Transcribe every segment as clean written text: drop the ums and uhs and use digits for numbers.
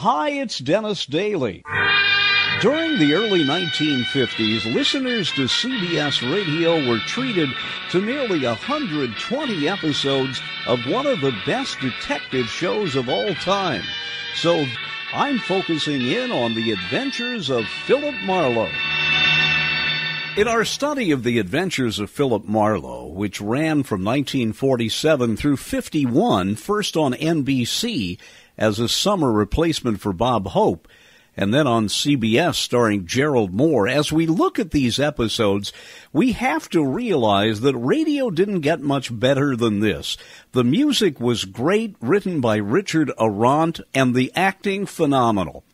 Hi, it's Dennis Daly. During the early 1950s, listeners to CBS Radio were treated to nearly 120 episodes of one of the best detective shows of all time. So I'm focusing in on the adventures of Philip Marlowe. In our study of the adventures of Philip Marlowe, which ran from 1947 through 51, first on NBC as a summer replacement for Bob Hope, and then on CBS starring Gerald Moore, as we look at these episodes, we have to realize that radio didn't get much better than this. The music was great, written by Richard Arant, and the acting phenomenal.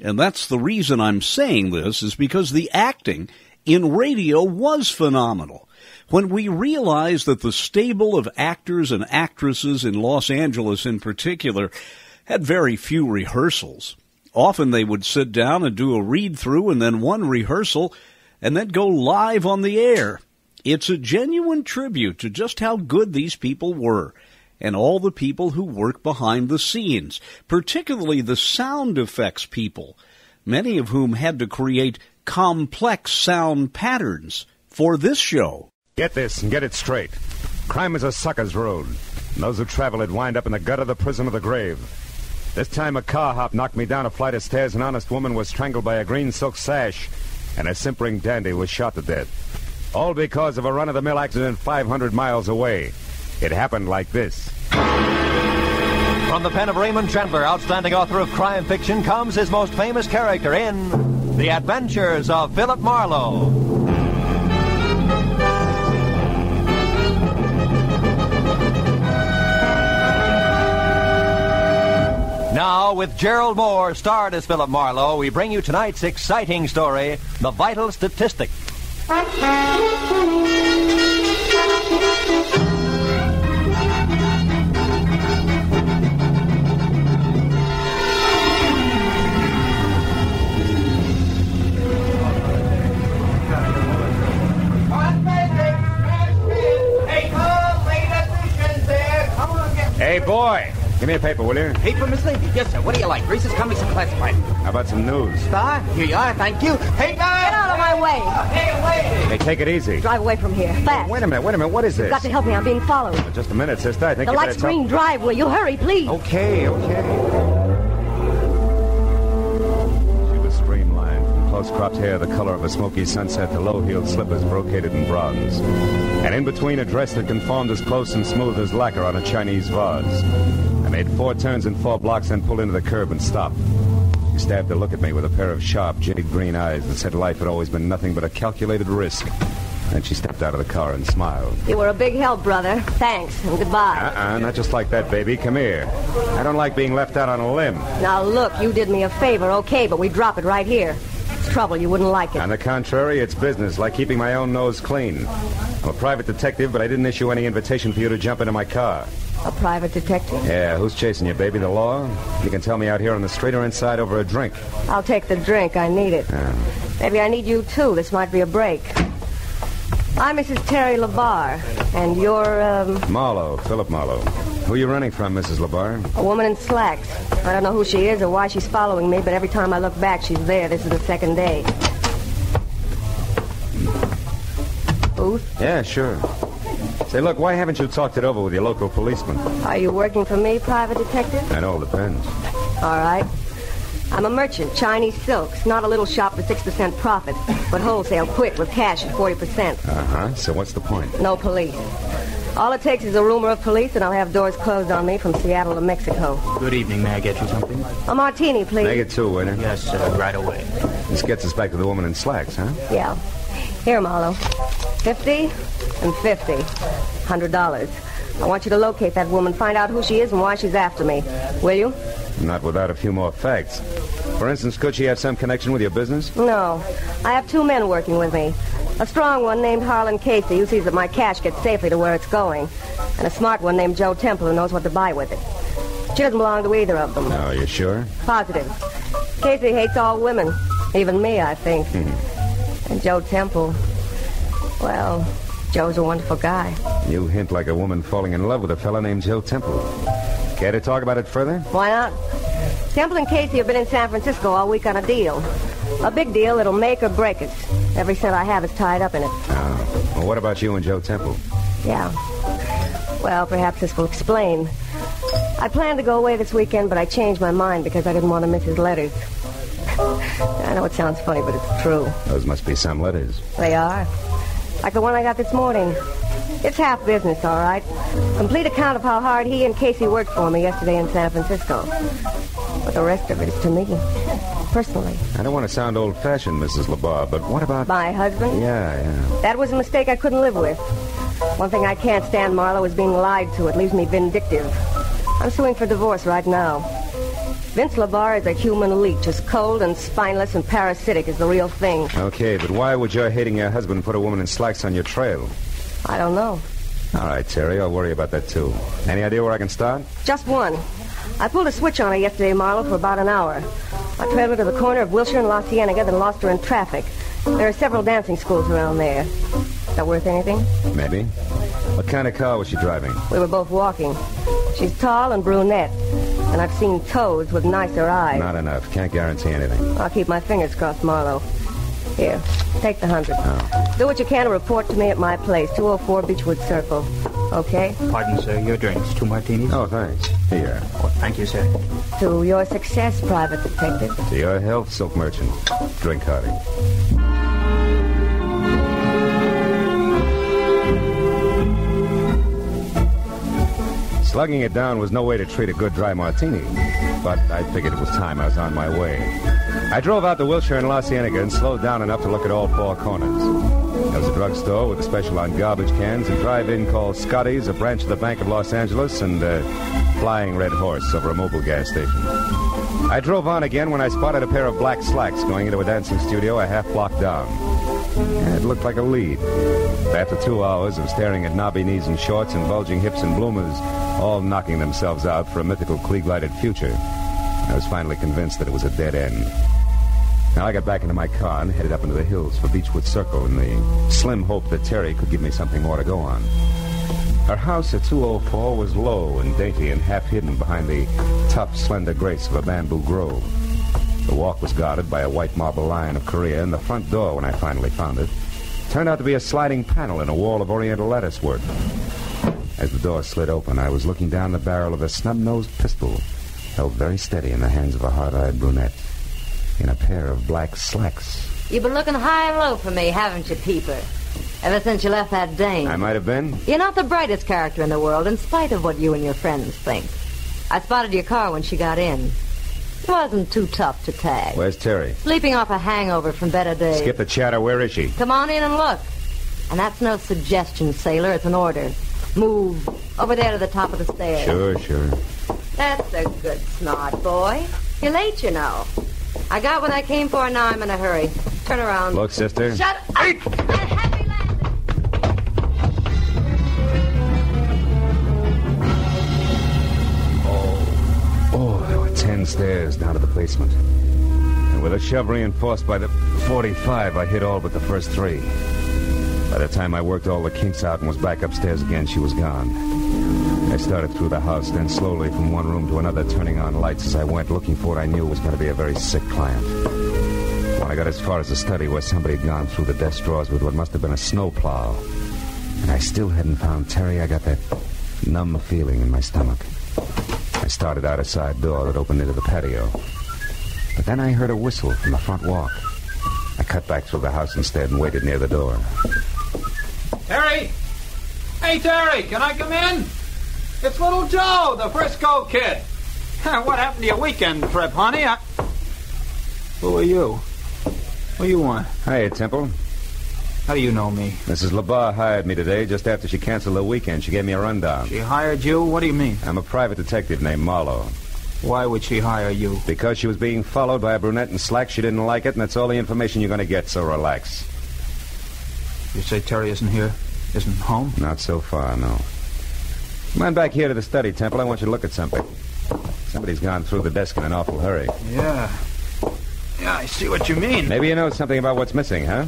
And that's the reason I'm saying this, is because the acting in radio was phenomenal. When we realized that the stable of actors and actresses in Los Angeles in particular had very few rehearsals. Often they would sit down and do a read-through and then one rehearsal and then go live on the air. It's a genuine tribute to just how good these people were and all the people who work behind the scenes, particularly the sound effects people, many of whom had to create complex sound patterns for this show. Get this and get it straight. Crime is a sucker's road. And those who travel it wind up in the gutter, the prison, or the grave. This time a car hop knocked me down a flight of stairs. An honest woman was strangled by a green silk sash, and a simpering dandy was shot to death. All because of a run-of-the-mill accident 500 miles away. It happened like this. From the pen of Raymond Chandler, outstanding author of crime fiction, comes his most famous character in The Adventures of Philip Marlowe. Now, with Gerald Moore starred as Philip Marlowe, we bring you tonight's exciting story, The Vital Statistic. Hey, boy! Give me a paper, will you? Paper, Miss Lady? Yes, sir. What do you like? Reese's Comics and Classified. How about some news? Star? Here you are. Thank you. Paper! Get out of my way. Hey, wait! Hey, take it easy. Drive away from here. Fast. Wait a minute. What is this? You've got to help me. I'm being followed. Just a minute, sister. I think The you light's better tell- green. Drive, will you? Hurry, please. Okay. She was streamlined, from close-cropped hair the color of a smoky sunset to low-heeled slippers brocaded in bronze. And in between, a dress that conformed as close and smooth as lacquer on a Chinese vase. I made 4 turns in 4 blocks, then pulled into the curb and stopped. She stabbed a look at me with a pair of sharp, jade green eyes that said life had always been nothing but a calculated risk. Then she stepped out of the car and smiled. You were a big help, brother. Thanks, and goodbye. Not just like that, baby. Come here. I don't like being left out on a limb. Now, look, you did me a favor, okay, but we drop it right here. It's trouble. You wouldn't like it. On the contrary, it's business, like keeping my own nose clean. I'm a private detective, but I didn't issue any invitation for you to jump into my car. A private detective? Yeah, who's chasing you, baby? The law? You can tell me out here on the street or inside over a drink. I'll take the drink. I need it. Maybe I need you, too. This might be a break. I'm Mrs. Terry LaBarre, and you're, Marlowe, Philip Marlowe. Who are you running from, Mrs. LaBarre? a woman in slacks. I don't know who she is or why she's following me, but every time I look back, she's there. This is the second day. Booth? Yeah, sure. Say, look, why haven't you talked it over with your local policeman? Are you working for me, private detective? That all depends. All right. I'm a merchant, Chinese silks. Not a little shop for 6% profit, but wholesale, quick, with cash at 40%. Uh-huh. So what's the point? No police. All it takes is a rumor of police, and I'll have doors closed on me from Seattle to Mexico. Good evening. May I get you something? A martini, please. Make it 2, waiter. Yes, right away. This gets us back to the woman in slacks, huh? Yeah. Here, Marlowe. 50 and 50. $100. I want you to locate that woman, find out who she is and why she's after me. Will you? Not without a few more facts. For instance, could she have some connection with your business? No. I have 2 men working with me. A strong one named Harlan Casey, who sees that my cash gets safely to where it's going. And a smart one named Joe Temple, who knows what to buy with it. She doesn't belong to either of them. Oh, you sure? Positive. Casey hates all women. Even me, I think. And Joe Temple, well, Joe's a wonderful guy. You hint like a woman falling in love with a fella named Joe Temple. Care to talk about it further? Why not? Temple and Casey have been in San Francisco all week on a deal. A big deal that'll make or break us. Every cent I have is tied up in it. Well, what about you and Joe Temple? Yeah. Well, perhaps this will explain. I planned to go away this weekend, but I changed my mind because I didn't want to miss his letters. I know it sounds funny, but it's true. Those must be some letters. They are. Like the one I got this morning. It's half business, all right. Complete account of how hard he and Casey worked for me yesterday in San Francisco. But the rest of it is to me, personally. I don't want to sound old-fashioned, Mrs. LeBar, but what about... My husband? Yeah. That was a mistake I couldn't live with. One thing I can't stand, Marlowe, is being lied to. It leaves me vindictive. I'm suing for divorce right now. Vince LeBar is a human leech, as cold and spineless and parasitic as the real thing. Okay, but why would your hating your husband put a woman in slacks on your trail? I don't know. All right, Terry, I'll worry about that, too. Any idea where I can start? Just one. I pulled a switch on her yesterday, Marlowe, for about an hour. I trailed her to the corner of Wilshire and La Cienega, then lost her in traffic. There are several dancing schools around there. Is that worth anything? Maybe. What kind of car was she driving? We were both walking. She's tall and brunette. And I've seen toads with nicer eyes. Not enough. Can't guarantee anything. I'll keep my fingers crossed, Marlowe. Here, take the 100. Oh. Do what you can to report to me at my place, 204 Beechwood Circle. Okay? Pardon, sir. Your drinks. 2 martinis? Oh, thanks. Here. Oh, thank you, sir. To your success, Private Detective. To your health, silk merchant. Drink hearty. Slugging it down was no way to treat a good dry martini, but I figured it was time I was on my way. I drove out to Wilshire and La Cienega and slowed down enough to look at all four corners. There was a drugstore with a special on garbage cans, a drive-in called Scotty's, a branch of the Bank of Los Angeles, and a Flying Red Horse over a mobile gas station. I drove on again when I spotted a pair of black slacks going into a dancing studio a half block down. It looked like a lead. After 2 hours of staring at knobby knees and shorts and bulging hips and bloomers, all knocking themselves out for a mythical Klieg-lighted future, I was finally convinced that it was a dead end. Now I got back into my car and headed up into the hills for Beechwood Circle in the slim hope that Terry could give me something more to go on. Her house at 204 was low and dainty and half hidden behind the tough, slender grace of a bamboo grove. The walk was guarded by a white marble lion of Korea, and the front door, when I finally found it, turned out to be a sliding panel in a wall of oriental lattice work. As the door slid open, I was looking down the barrel of a snub-nosed pistol, held very steady in the hands of a hard-eyed brunette, in a pair of black slacks. You've been looking high and low for me, haven't you, Peeper? Ever since you left that dame. I might have been. You're not the brightest character in the world, in spite of what you and your friends think. I spotted your car when she got in. It wasn't too tough to tag. Where's Terry? Sleeping off a hangover from better days. Skip the chatter. Where is she? Come on in and look. And that's no suggestion, sailor. It's an order. Move over there to the top of the stairs. Sure. That's a good smart boy. You're late, you know. I got what I came for, now I'm in a hurry. Turn around. Look, sister. Shut up! And happy landing! Oh, there were 10 stairs down to the basement. And with a shove reinforced by the 45, I hit all but the first 3. By the time I worked all the kinks out and was back upstairs again, she was gone. I started through the house, then slowly from one room to another, turning on lights as I went, looking for what I knew was going to be a very sick client. When I got as far as the study where somebody had gone through the desk drawers with what must have been a snowplow, and I still hadn't found Terry, I got that numb feeling in my stomach. I started out a side door that opened into the patio. But then I heard a whistle from the front walk. I cut back through the house instead and waited near the door. Terry! Hey, Terry, can I come in? It's little Joe, the Frisco kid. What happened to your weekend trip, honey? Who are you? What do you want? Hey, Temple. How do you know me? Mrs. LeBar hired me today just after she canceled the weekend. She gave me a rundown. She hired you? What do you mean? I'm a private detective named Marlowe. Why would she hire you? Because she was being followed by a brunette in slacks. She didn't like it, and that's all the information you're going to get, so relax. You say Terry isn't here? Isn't home? Not so far, no. Come on back here to the study, Temple. I want you to look at something. Somebody's gone through the desk in an awful hurry. Yeah, I see what you mean. Maybe you know something about what's missing, huh?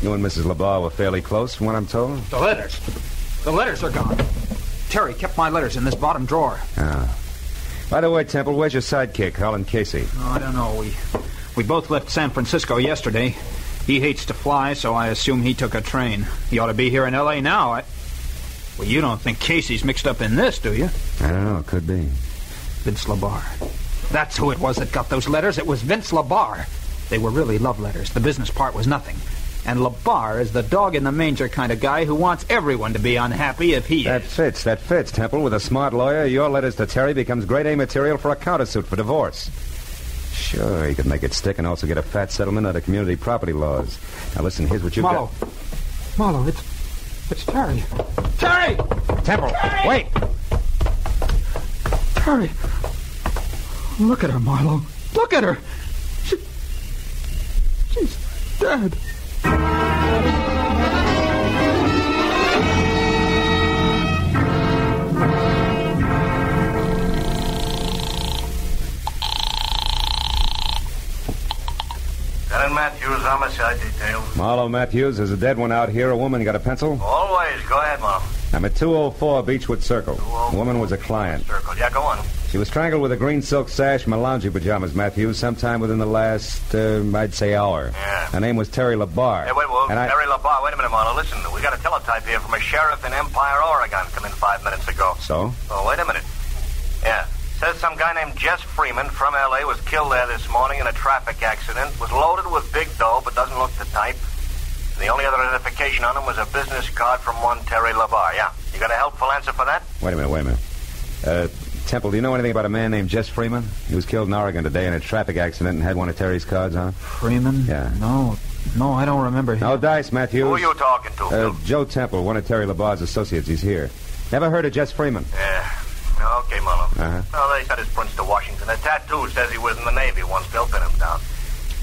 You and Mrs. LeBar were fairly close, from what I'm told. The letters. The letters are gone. Terry kept my letters in this bottom drawer. Ah. By the way, Temple, where's your sidekick, Holland Casey? Oh, I don't know. We both left San Francisco yesterday. He hates to fly, so I assume he took a train. He ought to be here in L.A. now. Well, you don't think Casey's mixed up in this, do you? I don't know. It could be. Vince LaBar. That's who it was that got those letters. It was Vince LaBar. They were really love letters. The business part was nothing. And LaBar is the dog-in-the-manger kind of guy who wants everyone to be unhappy if he That fits, Temple. With a smart lawyer, your letters to Terry becomes grade A material for a countersuit for divorce. Sure, he could make it stick and also get a fat settlement under community property laws. Now, listen, here's what you've got. Marlowe, it's Terry. Terry! Temple, Terry! wait! Terry! Look at her, Marlowe. Look at her! She's dead. Lieutenant Matthews, homicide details. Marlowe Matthews, there's a dead one out here. A woman. Got a pencil? Always. Go ahead, Marlowe. I'm at 204 Beechwood Circle. The woman was a client. Circle. Yeah, go on. She was strangled with a green silk sash and my loungy pajamas, Matthews, sometime within the last, I'd say, hour. Yeah. Her name was Terry LaBar. Hey, wait, Terry LaBar. Wait a minute, Marlowe. Listen, we got a teletype here from a sheriff in Empire, Oregon. Come in 5 minutes ago. So? Oh, wait a minute. Yeah. Says some guy named Jess Freeman from L.A. was killed there this morning in a traffic accident. Was loaded with big dough, but doesn't look the type. And the only other identification on him was a business card from one Terry LaBar. Yeah. You got a helpful answer for that? Wait a minute. Temple, do you know anything about a man named Jess Freeman? He was killed in Oregon today in a traffic accident and had one of Terry's cards on him. Freeman? Yeah. No, I don't remember him. No dice, Matthews. Who are you talking to, Bill? Joe Temple, one of Terry LaBar's associates. He's here. Never heard of Jess Freeman? Yeah. Okay, Marlowe. Uh-huh. Well, they sent his prints to Washington. The tattoo says he was in the Navy once. They'll pin him down.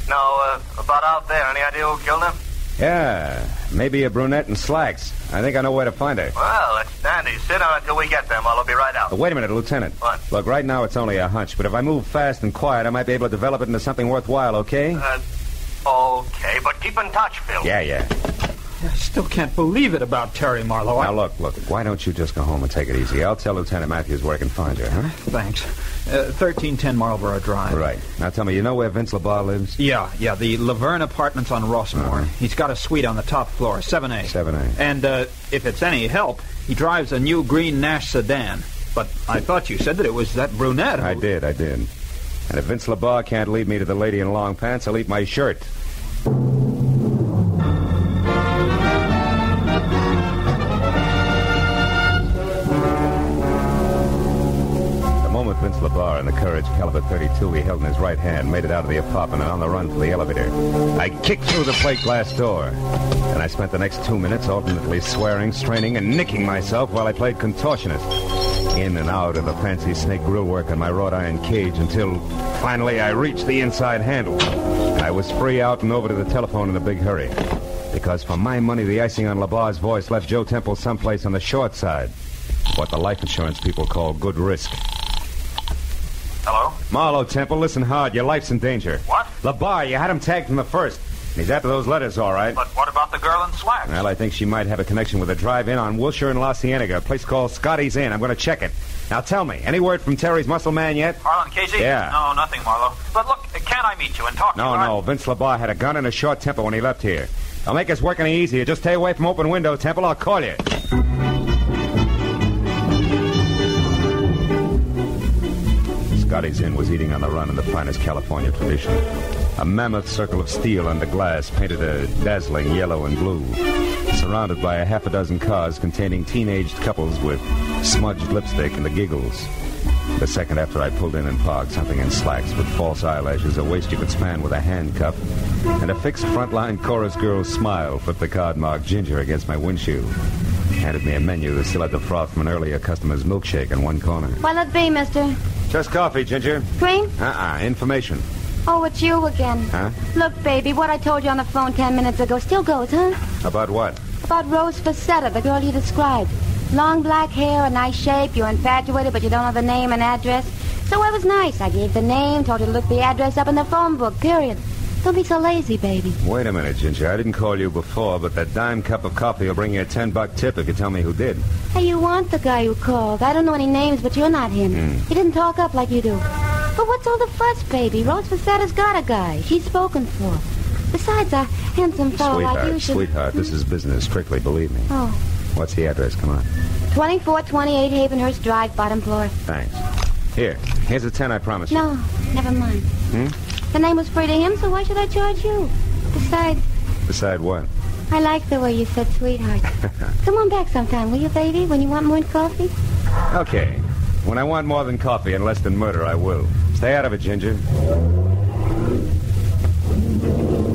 Now, about out there, any idea who killed him? Yeah, maybe a brunette in slacks. I think I know where to find her. Well, that's dandy. Sit down until we get there, Marlowe. Be right out. Wait a minute, Lieutenant. What? Look, right now it's only a hunch, but if I move fast and quiet, I might be able to develop it into something worthwhile, okay? Okay, but keep in touch, Phil. Yeah. I still can't believe it about Terry, Marlowe. Now, look, why don't you just go home and take it easy? I'll tell Lieutenant Matthews where I can find you, huh? Thanks. 1310 Marlborough Drive. Right. Now, tell me, you know where Vince LaBar lives? Yeah, the Laverne Apartments on Rossmore. He's got a suite on the top floor, 7A. 7A. And, if it's any help, he drives a new green Nash sedan. But I thought you said that it was that brunette. I did. And if Vince LaBar can't lead me to the lady in long pants, I'll eat my shirt. Vince LaBar and the Courage caliber .32 he held in his right hand made it out of the apartment and on the run for the elevator. I kicked through the plate glass door, and I spent the next 2 minutes alternately swearing, straining, and nicking myself while I played contortionist. In and out of the fancy snake grill work on my wrought iron cage until finally I reached the inside handle. And I was free out and over to the telephone in a big hurry. Because for my money, the icing on LaBar's voice left Joe Temple someplace on the short side. What the life insurance people call good risk. Hello? Marlowe, Temple, listen hard. Your life's in danger. What? LaBar, you had him tagged from the first. He's after those letters, all right. But what about the girl in slacks? Well, I think she might have a connection with a drive-in on Wilshire and La Cienega, a place called Scotty's Inn. I'm going to check it. Now, tell me, any word from Terry's muscle man yet? Harlan Casey? Yeah. No, nothing, Marlowe. But look, can't I meet you and talk to you? No. Vince LaBar had a gun and a short temper when he left here. I'll make us work any easier. Just stay away from open window, Temple. I'll call you. Scotty's Inn was eating on the run in the finest California tradition. A mammoth circle of steel under glass painted a dazzling yellow and blue, surrounded by a half a dozen cars containing teenaged couples with smudged lipstick and the giggles. The second after I pulled in and parked, something in slacks with false eyelashes, a waist you could span with a handcuff, and a fixed frontline chorus girl's smile flipped the card marked Ginger against my windshield. Handed me a menu that still had the froth from an earlier customer's milkshake in one corner. What'll it be, mister? Just coffee, Ginger. Cream? Information. Oh, it's you again. Huh? Look, baby, what I told you on the phone 10 minutes ago still goes, huh? About what? About Rose Facetta, the girl you described. Long black hair, a nice shape, you're infatuated, but you don't know the name and address. So it was nice. I gave the name, told you to look the address up in the phone book, period. Don't be so lazy, baby. Wait a minute, Ginger. I didn't call you before, but that dime cup of coffee will bring you a $10 tip if you tell me who did. Hey, you want the guy who called. I don't know any names, but you're not him. He didn't talk up like you do. But what's all the fuss, baby? Rose Facetta's got a guy. She's spoken for. Besides, a handsome fellow like you should... Sweetheart, this is business, strictly, believe me. Oh. What's the address? Come on. 2428 Havenhurst Drive, bottom floor. Thanks. Here's a 10 I promised you. No, never mind. The name was free to him, so why should I charge you? Besides... Beside what? I like the way you said sweetheart. Come on back sometime, will you, baby, when you want more than coffee? Okay. When I want more than coffee and less than murder, I will. Stay out of it, Ginger.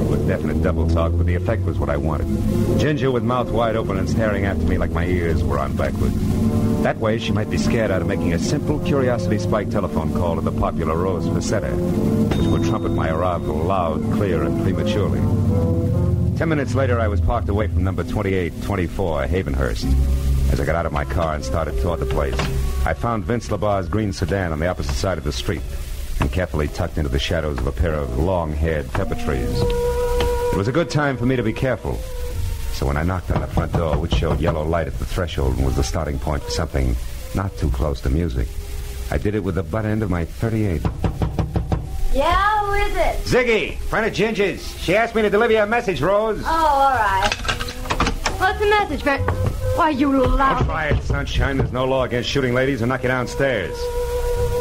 With definite double talk, but the effect was what I wanted. Ginger with mouth wide open and staring after me like my ears were on backward. That way, she might be scared out of making a simple curiosity-spike telephone call to the popular Rose Facetta, which would trumpet my arrival loud, clear, and prematurely. 10 minutes later, I was parked away from number 2824 Havenhurst. As I got out of my car and started toward the place, I found Vince LaBar's green sedan on the opposite side of the street and carefully tucked into the shadows of a pair of long-haired pepper trees. It was a good time for me to be careful. So when I knocked on the front door, which showed yellow light at the threshold and was the starting point for something not too close to music, I did it with the butt end of my .38. Yeah, who is it? Ziggy, friend of Ginger's. She asked me to deliver you a message, Rose. Oh, all right. What's the message, friend? Why, you loud... Don't try it, sunshine. There's no law against shooting ladies or knock you downstairs.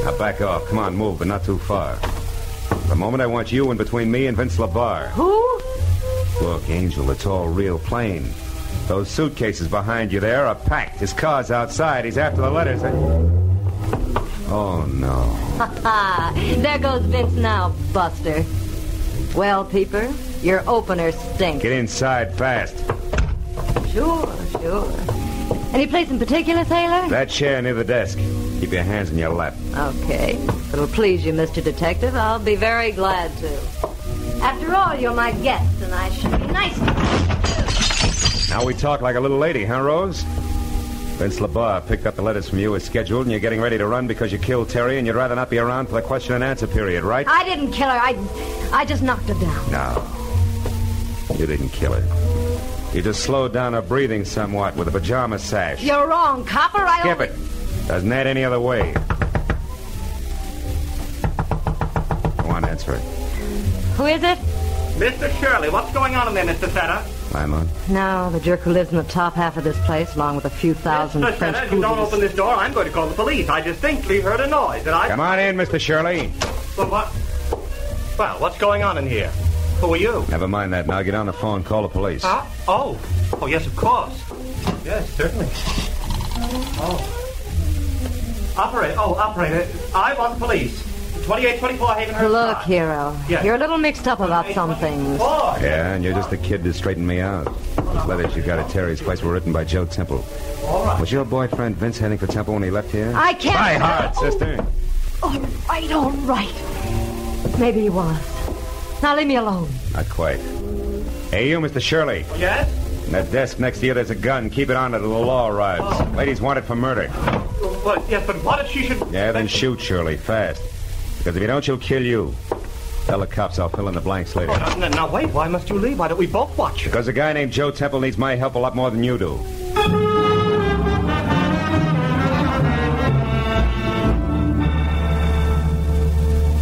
Now back off. Come on, move, but not too far. For the moment, I want you in between me and Vince LaBar. Who? Look, Angel, it's all real plain. Those suitcases behind you there are packed. His car's outside. He's after the letters. Oh, no. Ha-ha. There goes Vince now, Buster. Well, Peeper, your opener stinks. Get inside fast. Sure. Any place in particular, Sailor? That chair near the desk. Keep your hands in your lap. Okay. If it'll please you, Mr. Detective, I'll be very glad to. After all, you're my guest, and I should be nice to you. Now we talk like a little lady, huh, Rose? Vince LaBar picked up the letters from you as scheduled, and you're getting ready to run because you killed Terry, and you'd rather not be around for the question and answer period, right? I didn't kill her. I just knocked her down. No. You didn't kill her. You just slowed down her breathing somewhat with a pajama sash. You're wrong, copper. Skip it. Doesn't add any other way. Go on, answer it. Who is it? Mr. Shirley, what's going on in there, Mr. Feta? Limon. No, the jerk who lives in the top half of this place, along with a few thousand Mr. French Feta, if you don't open this door, I'm going to call the police. I distinctly heard a noise, and I... Come on in, Mr. Shirley. But what? Well, what's going on in here? Who are you? Never mind that. Now get on the phone. Call the police. Huh? Oh, yes, of course. Yes, certainly. Operator, I want the police. 2824 Havenhurst. Look, Hero, yes. You're a little mixed up about some things. Yeah, and you're just a kid to straighten me out. Those letters you got at Terry's place were written by Joe Temple. All right. Was your boyfriend Vince heading for Temple when he left here? I can't... Try hard, sister. All right. Maybe he was. Now leave me alone. Not quite. Hey, you, Mr. Shirley. Yes? In that desk next to you, there's a gun. Keep it on until the law arrives. Ladies wanted for murder. Well, yes, but what if she should... Yeah, then shoot, Shirley, fast. Because if you don't, she'll kill you. Tell the cops I'll fill in the blanks later. Now, wait. Why must you leave? Why don't we both watch her? Because a guy named Joe Temple needs my help a lot more than you do.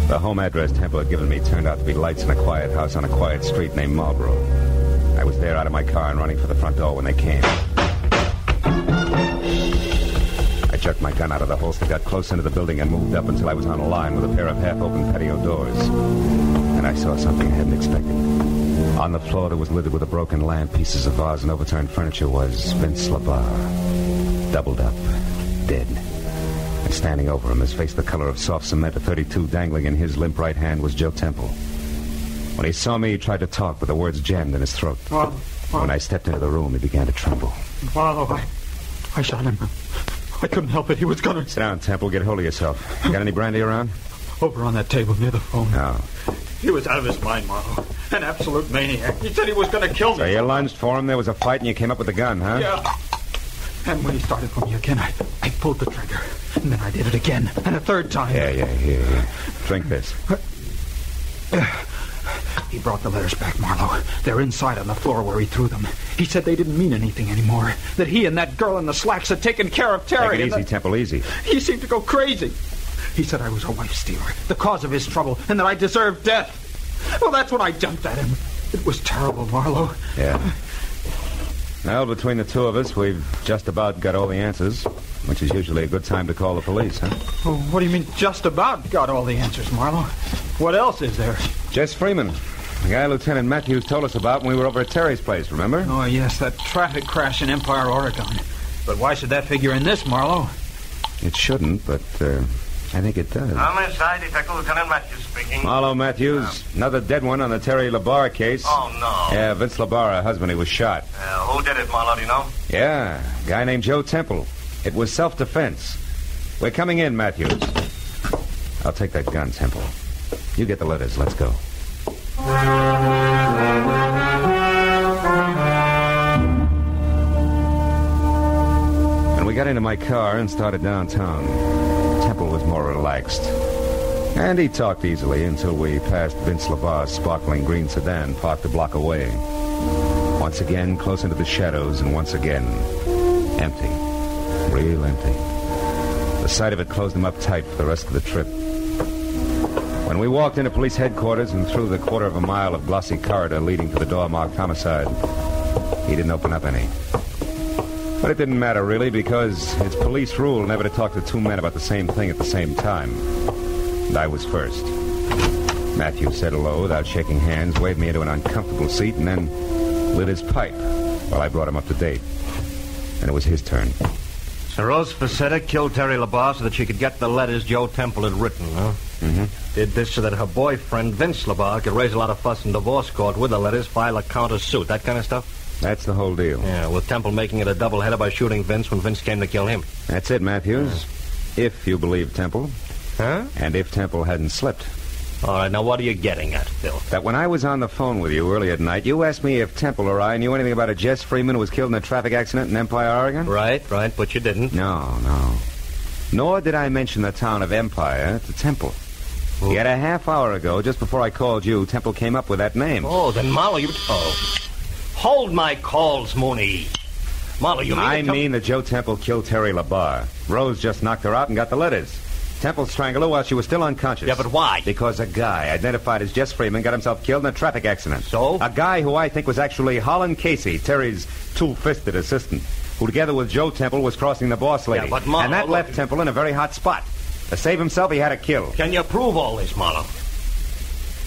The home address Temple had given me turned out to be lights in a quiet house on a quiet street named Marlborough. I was there out of my car and running for the front door when they came. I jerked my gun out of the holster, got close into the building, and moved up until I was on a line with a pair of half-open patio doors. And I saw something I hadn't expected. On the floor that was littered with a broken lamp, pieces of vase, and overturned furniture was Vince LaBar, doubled up, dead. And standing over him, his face the color of soft cement, a .32 dangling in his limp right hand, was Joe Temple. When he saw me, he tried to talk, but the words jammed in his throat. When I stepped into the room, he began to tremble. Marlowe, I shot him. I couldn't help it. He was gonna... Sit down, Temple. Get hold of yourself. You got any brandy around? Over on that table near the phone. No. He was out of his mind, Marlowe. An absolute maniac. He said he was gonna kill me. So you lunged for him, there was a fight, and you came up with the gun, huh? Yeah. And when he started for me again, I pulled the trigger. And then I did it again. And a third time. Yeah. Here. Drink this. He brought the letters back, Marlowe. They're inside on the floor where he threw them. He said they didn't mean anything anymore. That he and that girl in the slacks had taken care of Terry. Take it easy, Temple, easy. He seemed to go crazy. He said I was a wife stealer, the cause of his trouble, and that I deserved death. Well, that's when I jumped at him. It was terrible, Marlowe. Yeah. Well, between the two of us, we've just about got all the answers, which is usually a good time to call the police, huh? Oh, what do you mean, just about got all the answers, Marlowe? What else is there? Jess Freeman, the guy Lieutenant Matthews told us about when we were over at Terry's place, remember? Oh, yes, that traffic crash in Empire, Oregon. But why should that figure in this, Marlowe? It shouldn't, but I think it does. I'm inside, Detective Lieutenant Matthews speaking. Marlowe Matthews, another dead one on the Terry LaBarre case. Oh, no. Yeah, Vince LaBarre, her husband, he was shot. Who did it, Marlowe, do you know? Yeah, a guy named Joe Temple. It was self-defense. We're coming in, Matthews. I'll take that gun, Temple. You get the letters. Let's go. When we got into my car and started downtown, Temple was more relaxed. And he talked easily until we passed Vince LaBarre's sparkling green sedan parked a block away. Once again, close into the shadows, and once again, empty. Real empty. The sight of it closed him up tight for the rest of the trip. When we walked into police headquarters and through the quarter of a mile of glossy corridor leading to the door marked homicide, he didn't open up any. But it didn't matter, really, because it's police rule never to talk to two men about the same thing at the same time. And I was first. Matthew said hello without shaking hands, waved me into an uncomfortable seat, and then lit his pipe while I brought him up to date. And it was his turn. So Rose Facetta killed Terry LaBarre so that she could get the letters Joe Temple had written, huh? Mm-hmm. Did this so that her boyfriend, Vince LaBarre, could raise a lot of fuss in divorce court with the letters, file a counter-suit, that kind of stuff? That's the whole deal. Yeah, with Temple making it a doubleheader by shooting Vince when Vince came to kill him. That's it, Matthews. If you believe Temple. Huh? And if Temple hadn't slipped. All right, now what are you getting at, Phil? That when I was on the phone with you earlier tonight, you asked me if Temple or I knew anything about a Jess Freeman who was killed in a traffic accident in Empire, Oregon? Right, but you didn't. No. Nor did I mention the town of Empire to Temple. Yet a half hour ago, just before I called you, Temple came up with that name. Oh, then Marlowe, you... Oh. Hold my calls, Mooney. Marlowe, you mean... I mean that Joe Temple killed Terry LaBarre. Rose just knocked her out and got the letters. Temple strangled her while she was still unconscious. Yeah, but why? Because a guy identified as Jess Freeman got himself killed in a traffic accident. So? A guy who I think was actually Holland Casey, Terry's two-fisted assistant, who together with Joe Temple was crossing the boss lady. Yeah, but Marlowe... And that left Temple in a very hot spot. To save himself, he had to kill. Can you prove all this, Marlowe?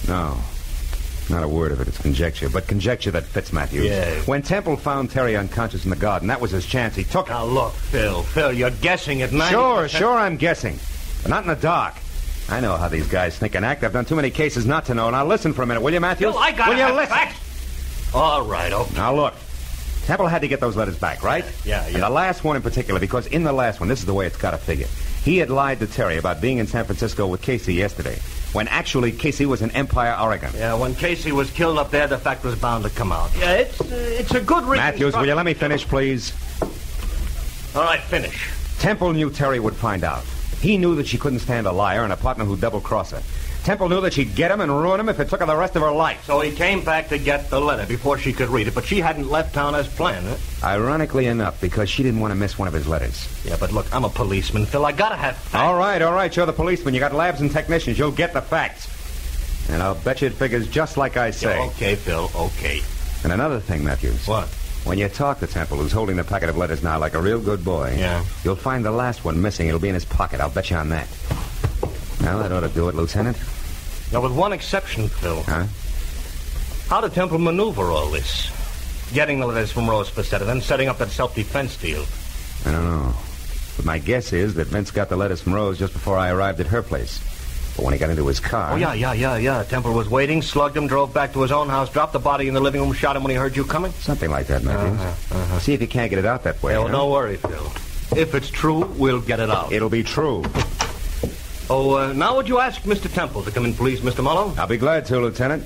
No. Not a word of it. It's conjecture, but conjecture that fits, Matthews. Yeah. When Temple found Terry unconscious in the garden, that was his chance. He took it. Now, look, Phil, you're guessing at 90%. Sure, I'm guessing. But not in the dark. I know how these guys think and act. I've done too many cases not to know. Now, listen for a minute, will you, Matthews? Phil, I gotta will you have listen? facts. All right, okay. Now, look. Temple had to get those letters back, right? Yeah. And the last one in particular, because in the last one, this is the way it's got to figure. He had lied to Terry about being in San Francisco with Casey yesterday, when actually Casey was in Empire, Oregon. Yeah, when Casey was killed up there, the fact was bound to come out. Yeah, it's a good reason. Matthews, will you let me finish, please? All right, finish. Temple knew Terry would find out. He knew that she couldn't stand a liar and a partner who'd double-cross her. Temple knew that she'd get him and ruin him if it took her the rest of her life. So he came back to get the letter before she could read it, but she hadn't left town as planned, huh? Ironically enough, because she didn't want to miss one of his letters. Yeah, but look, I'm a policeman, Phil. I gotta have facts. All right, you're the policeman. You got labs and technicians. You'll get the facts. And I'll bet you it figures just like I say. Yeah, okay, Phil, okay. And another thing, Matthews. What? When you talk to Temple, who's holding the packet of letters now like a real good boy, yeah, you'll find the last one missing. It'll be in his pocket. I'll bet you on that. Well, that ought to do it, Lieutenant. Now, with one exception, Phil. Huh? How did Temple maneuver all this? Getting the letters from Rose Facetta, then setting up that self-defense deal. I don't know. But my guess is that Vince got the letters from Rose just before I arrived at her place. But when he got into his car... Oh, yeah. Temple was waiting, slugged him, drove back to his own house, dropped the body in the living room, shot him when he heard you coming? Something like that, Matthews. See if you can't get it out that way. Yeah, well, huh? don't worry, Phil. If it's true, we'll get it out. It'll be true. Oh, now would you ask Mr. Temple to come in, please, Mr. Marlowe? I'll be glad to, Lieutenant.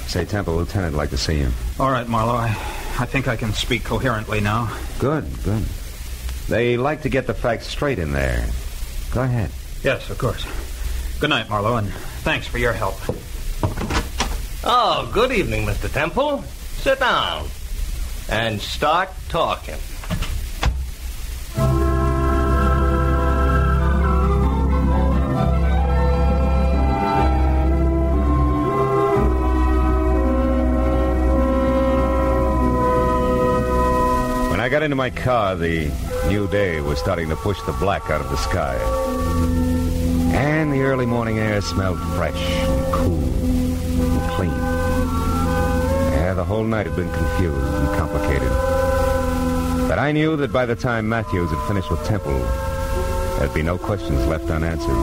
Say, Temple, Lieutenant, I'd like to see you. All right, Marlowe. I think I can speak coherently now. Good. They like to get the facts straight in there. Go ahead. Yes, of course. Good night, Marlowe, and thanks for your help. Oh, good evening, Mr. Temple. Sit down and start talking. When I got into my car, the new day was starting to push the black out of the sky. And the early morning air smelled fresh and cool and clean. Yeah, the whole night had been confused and complicated. But I knew that by the time Matthews had finished with Temple, there'd be no questions left unanswered.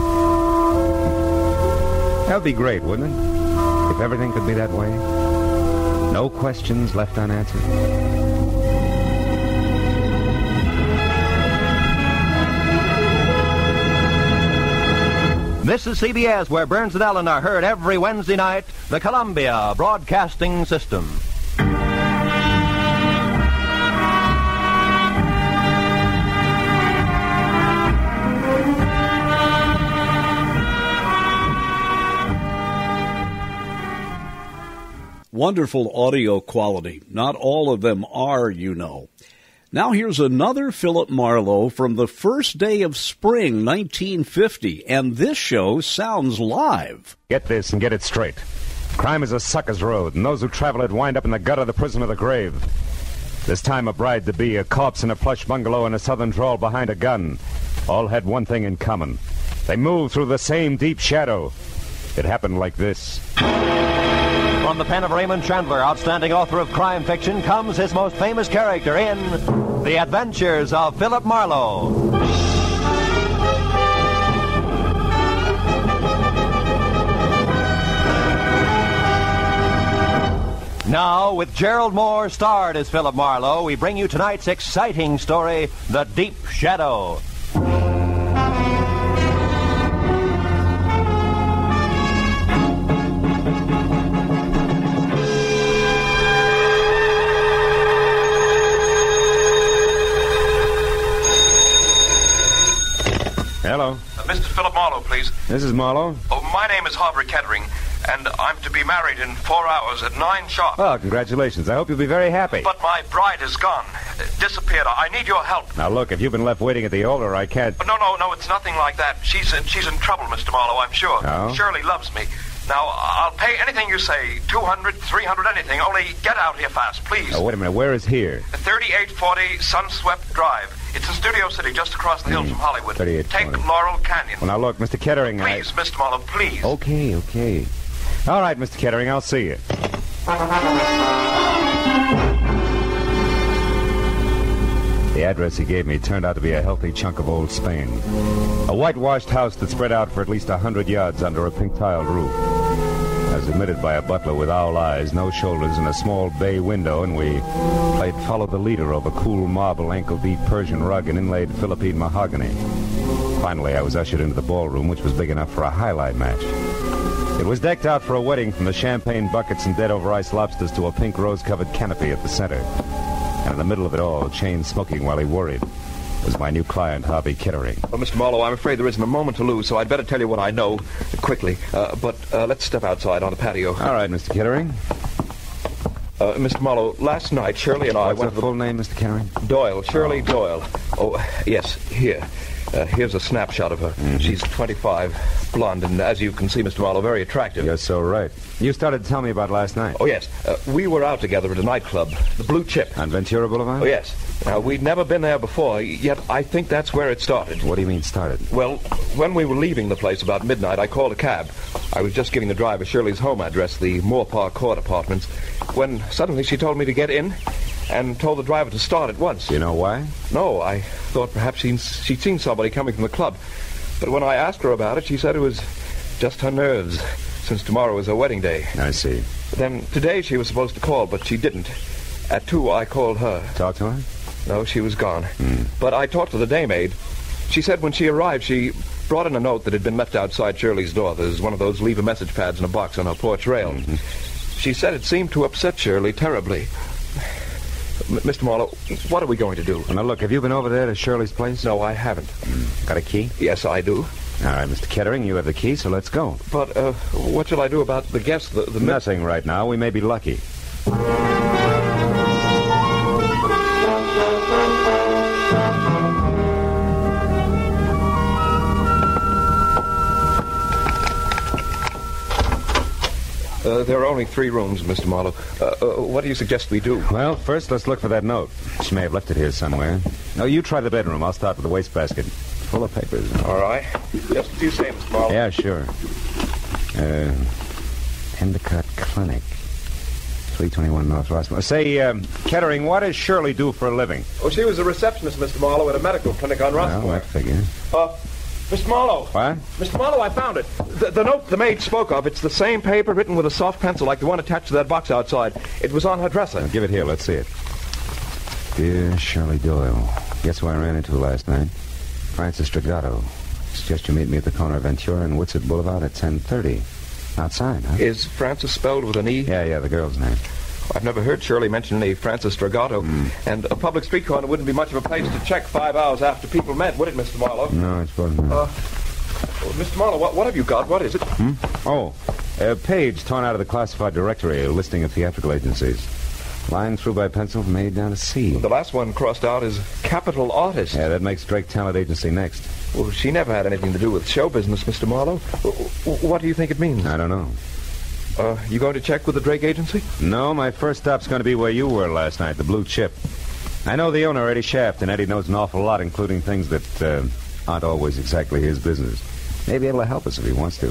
That would be great, wouldn't it? If everything could be that way. No questions left unanswered. This is CBS, where Burns and Allen are heard every Wednesday night, the Columbia Broadcasting System. Wonderful audio quality. Not all of them are, you know. Now here's another Philip Marlowe from the first day of spring, 1950, and this show sounds live. Get this and get it straight. Crime is a sucker's road, and those who travel it wind up in the gut of the prison or the grave. This time a bride-to-be, a corpse in a plush bungalow in a southern drawl behind a gun, all had one thing in common. They moved through the same deep shadow. It happened like this. From the pen of Raymond Chandler, outstanding author of crime fiction, comes his most famous character in The Adventures of Philip Marlowe. Now, with Gerald Moore starred as Philip Marlowe, we bring you tonight's exciting story, The Deep Shadow. Hello. Mr. Philip Marlowe, please. This is Marlowe. Oh, my name is Harvey Kettering, and I'm to be married in 4 hours at 9 sharp. Oh, congratulations. I hope you'll be very happy. But my bride is gone. Disappeared. I need your help. Now, look, if you've been left waiting at the altar, I can't... No, it's nothing like that. She's in trouble, Mr. Marlowe, I'm sure. Oh? Shirley loves me. Now, I'll pay anything you say, 200, 300, anything. Only get out here fast, please. Oh, wait a minute. Where is here? 3840 Sunswept Drive. It's in Studio City, just across the hills from Hollywood. 3840. Take Laurel Canyon. Well, now, look, Mr. Kettering, Please, Mr. Marlowe, please. Okay. All right, Mr. Kettering, I'll see you. The address he gave me turned out to be a healthy chunk of old Spain. A whitewashed house that spread out for at least 100 yards under a pink-tiled roof. As admitted by a butler with owl eyes, no shoulders, and a small bay window, and we played Follow the Leader over cool marble, ankle-deep Persian rug and inlaid Philippine mahogany. Finally, I was ushered into the ballroom, which was big enough for a highlight match. It was decked out for a wedding, from the champagne buckets and dead-over-ice lobsters to a pink rose-covered canopy at the center. And in the middle of it all, chain smoking while he worried, was my new client, Harvey Kettering. Well, Mr. Marlowe, I'm afraid there isn't a moment to lose, so I'd better tell you what I know quickly. But let's step outside on the patio. All right, Mr. Kettering. Mr. Marlowe, last night, Shirley and I What's went... the full name, Mr. Kettering? Doyle, Shirley Doyle. Oh, yes, here. Here's a snapshot of her. Mm-hmm. She's 25, blonde, and as you can see, Mr. Marlowe, very attractive. You're so right. You started to tell me about last night. Oh, yes. We were out together at a nightclub, the Blue Chip. On Ventura Boulevard? Oh, yes. Now, we'd never been there before, yet I think that's where it started. What do you mean, started? Well, when we were leaving the place about midnight, I called a cab. I was just giving the driver Shirley's home address, the Moore Park Court Apartments, when suddenly she told me to get in and told the driver to start at once. Do you know why? No, I thought perhaps she'd seen somebody coming from the club. But when I asked her about it, she said it was just her nerves, since tomorrow was her wedding day. I see. Then today she was supposed to call, but she didn't. At 2, I called her. Talk to her? No, she was gone. But I talked to the daymaid. She said when she arrived, she brought in a note that had been left outside Shirley's door. There's one of those leave-a-message pads in a box on her porch rail. Mm-hmm. She said it seemed to upset Shirley terribly. Mr. Marlowe, what are we going to do? Now, look, have you been over there to Shirley's place? No, I haven't. Got a key? Yes, I do. All right, Mr. Kettering, you have the key, so let's go. But what shall I do about the guests? Nothing right now. We may be lucky. There are only 3 rooms, Mr. Marlowe. What do you suggest we do? Well, first, let's look for that note. She may have left it here somewhere. No, you try the bedroom. I'll start with the wastebasket. Full of papers. All right. Just as you say, Mr. Marlowe. Yeah, sure. Endicott Clinic. 321 North Rossmore. Say, Kettering, what does Shirley do for a living? Oh, she was a receptionist, Mr. Marlowe, at a medical clinic on Rossmore. Well, that figure. Mr. Marlowe. What? Mr. Marlowe, I found it. The note the maid spoke of, it's the same paper written with a soft pencil like the one attached to that box outside. It was on her dresser. Now, give it here. Let's see it. Dear Shirley Doyle, guess who I ran into last night? Francis Dragato. Suggest you meet me at the corner of Ventura and Woodsett Boulevard at 10:30. Outside, huh? Is Francis spelled with an E? Yeah, the girl's name. I've never heard Shirley mention any Francis Dragato. And a public street corner wouldn't be much of a place to check 5 hours after people met, would it, Mr. Marlowe? No, I suppose not. Mr. Marlowe, what have you got? What is it? Oh, a page torn out of the classified directory, a listing of theatrical agencies. Line through by pencil from A down to C. The last one crossed out is capital artist. Yeah, that makes Drake Talent Agency next. Well, she never had anything to do with show business, Mr. Marlowe. What do you think it means? I don't know. You going to check with the Drake Agency? No, my first stop's going to be where you were last night, the Blue Chip. I know the owner, Eddie Shaft, and Eddie knows an awful lot, including things that aren't always exactly his business. Maybe it'll help us if he wants to.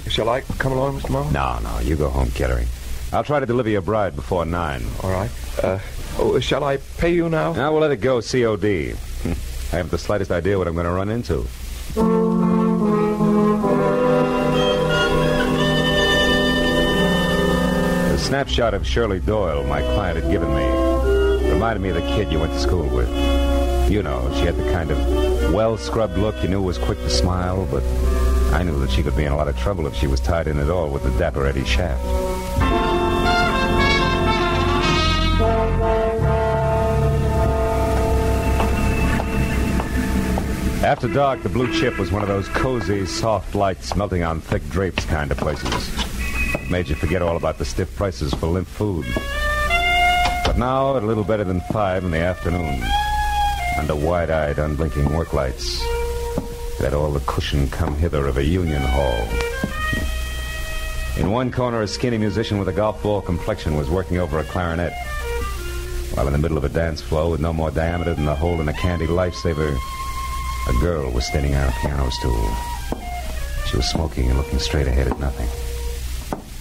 Shall I come along, Mr. Marlowe? No, you go home, Kettering. I'll try to deliver your bride before 9. All right. Shall I pay you now? Now we'll let it go COD. I haven't the slightest idea what I'm going to run into. The snapshot of Shirley Doyle my client had given me reminded me of the kid you went to school with. You know, she had the kind of well-scrubbed look you knew was quick to smile, but I knew that she could be in a lot of trouble if she was tied in at all with the dapper Eddie Shaft. After dark, the Blue Chip was one of those cozy, soft lights melting on thick drapes kind of places. It made you forget all about the stiff prices for limp food. But now, at a little better than 5 in the afternoon, under wide-eyed, unblinking work lights, it had all the cushion come hither of a union hall. In one corner, a skinny musician with a golf ball complexion was working over a clarinet, while in the middle of a dance floor with no more diameter than the hole in a candy lifesaver, a girl was standing on a piano stool. She was smoking and looking straight ahead at nothing.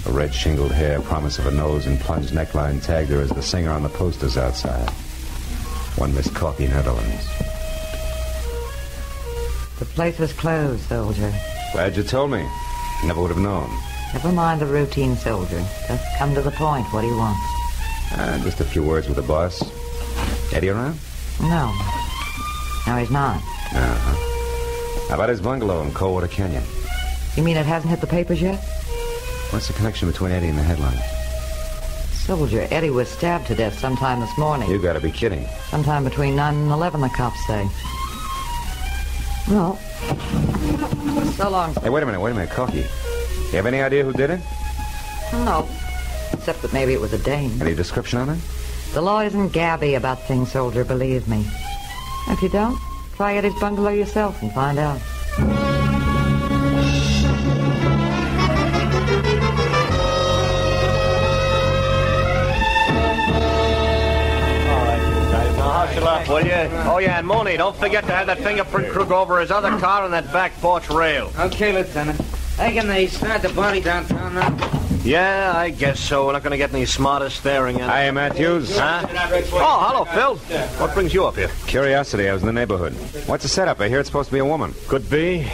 The red shingled hair, promise of a nose and plunged neckline tagged her as the singer on the posters outside. One Miss Corky, Netherlands. The place was closed, soldier. Glad you told me. Never would have known. Never mind the routine, soldier. Just come to the point. What do you want? Just a few words with the boss. Eddie around? No, he's not. Uh-huh. How about his bungalow in Coldwater Canyon? You mean it hasn't hit the papers yet? What's the connection between Eddie and the headlines? Soldier, Eddie was stabbed to death sometime this morning. You gotta be kidding. Sometime between 9 and 11, the cops say. Well, so long. Hey, wait a minute, Corky. You have any idea who did it? No, except that maybe it was a dame. Any description on it? The law isn't gabby about things, soldier, believe me. If you don't, try Eddie's bungalow yourself and find out. Up, will you? Oh, yeah, and Mooney, don't forget to have that fingerprint crew go over his other car on that back porch rail. Okay, Lieutenant. I reckon they snatched the body downtown now. Yeah, I guess so. We're not going to get any smarter staring at it. Hi, Matthews. Huh? Oh, hello, Phil. What brings you up here? Curiosity. I was in the neighborhood. What's the setup? I hear it's supposed to be a woman. Could be.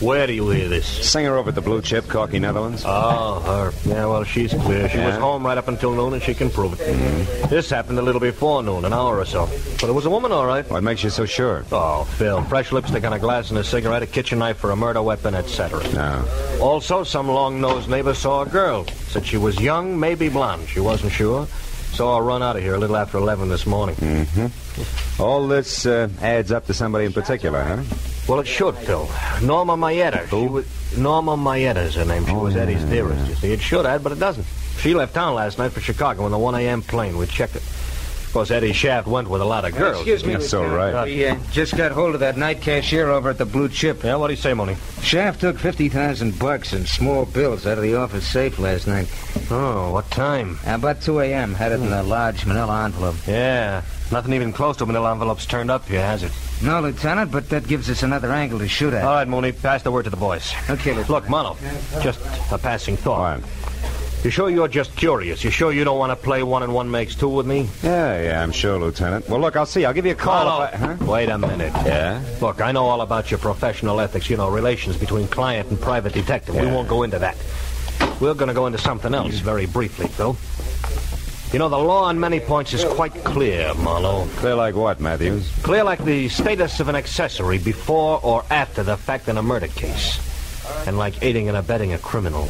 Where do you hear this? Singer over at the Blue Chip, Corky, Netherlands. Oh, her. Yeah, well, she's clear. She was home right up until noon, and she can prove it. Mm-hmm. This happened a little before noon, an hour or so. But it was a woman, all right. What makes you so sure? Oh, Phil, fresh lipstick on a glass and a cigarette, a kitchen knife for a murder weapon, etc. No. Also, some long-nosed neighbor saw a girl. Said she was young, maybe blonde. She wasn't sure. Saw her run out of here a little after 11 this morning. Mm-hmm. All this adds up to somebody in particular, huh? Well, it should, Phil. Norma Mayetta. Who? Norma Mayetta's her name. She was Eddie's theorist, you see. It should have, but it doesn't. She left town last night for Chicago on the 1 a.m. plane. We checked it. Of course, Eddie Shaft went with a lot of girls. Excuse me, That's so right. We just got hold of that night cashier over at the Blue Chip. Yeah, what'd he say, Mooney? Shaft took $50,000 in small bills out of the office safe last night. Oh, what time? About 2 a.m. Had it in a large manila envelope. Yeah, nothing even close to manila envelopes turned up here, has it? No, Lieutenant, but that gives us another angle to shoot at. All right, Mooney, pass the word to the boys. Okay, Lieutenant. Look, Marlowe, just a passing thought. You sure you're just curious? You sure you don't want to play 1 and 1 makes 2 with me? Yeah, I'm sure, Lieutenant. Well, look, I'll see. I'll give you a call. Marlowe, wait a minute. Yeah? Look, I know all about your professional ethics, relations between client and private detective. We won't go into that. We're going to go into something else very briefly, Phil. The law on many points is quite clear, Marlowe. Clear like what, Matthews? Clear like the status of an accessory before or after the fact in a murder case. And like aiding and abetting a criminal.